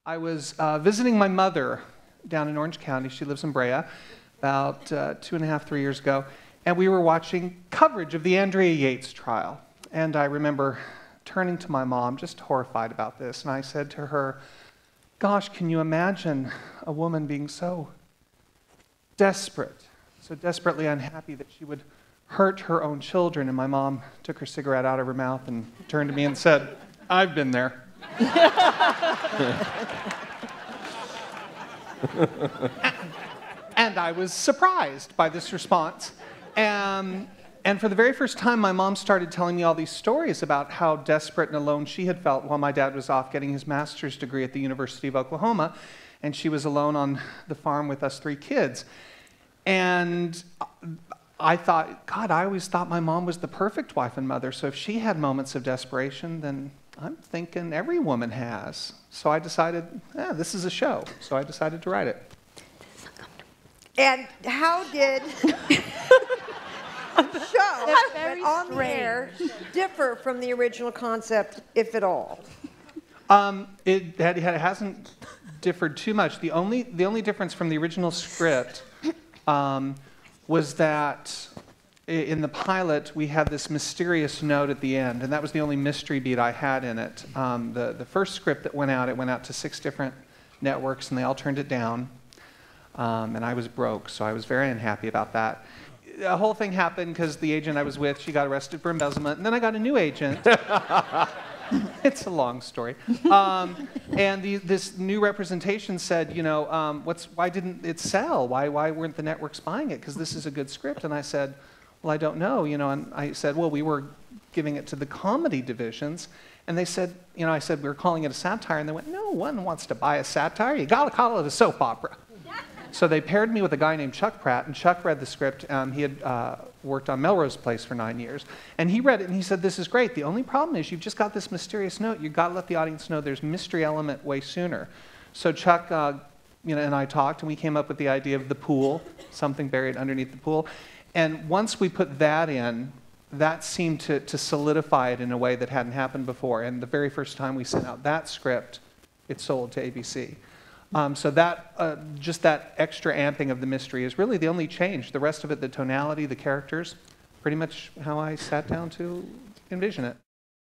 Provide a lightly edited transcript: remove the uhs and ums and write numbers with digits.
I was visiting my mother down in Orange County. She lives in Brea, about 2.5, 3 years ago, and we were watching coverage of the Andrea Yates trial. And I remember turning to my mom, just horrified about this, and I said to her, "Gosh, can you imagine a woman being so desperate, so desperately unhappy that she would hurt her own children?" And my mom took her cigarette out of her mouth and turned to me and said, "I've been there." And I was surprised by this response. And for the very first time, my mom started telling me all these stories about how desperate and alone she had felt while my dad was off getting his master's degree at the University of Oklahoma, and she was alone on the farm with us 3 kids. And I thought, God, I always thought my mom was the perfect wife and mother, so if she had moments of desperation, then I'm thinking every woman has. So I decided, this is a show. So I decided to write it. And how did the show on the air differ from the original concept, if at all? It hasn't differed too much. The only difference from the original script was that in the pilot, we had this mysterious note at the end, and that was the only mystery beat I had in it. The first script that went out to 6 different networks, and they all turned it down. And I was broke, so I was very unhappy about that. The whole thing happened because the agent I was with, she got arrested for embezzlement, and then I got a new agent. It's a long story. And this new representation said, you know, why didn't it sell? Why weren't the networks buying it? Because this is a good script. And I said, well, I don't know, you know. And I said, well, we were giving it to the comedy divisions. And they said, you know, I said, we were calling it a satire. And they went, no one wants to buy a satire. You got to call it a soap opera. So they paired me with a guy named Chuck Pratt, and Chuck read the script. He had worked on Melrose Place for 9 years. And he read it, and he said, this is great. The only problem is you've just got this mysterious note. You've got to let the audience know there's mystery element way sooner. So Chuck you know, and I talked, and we came up with the idea of the pool, something buried underneath the pool. And once we put that in, that seemed to solidify it in a way that hadn't happened before. And the very first time we sent out that script, it sold to ABC. So that, just that extra amping of the mystery is really the only change. The rest of it, the tonality, the characters, pretty much how I sat down to envision it.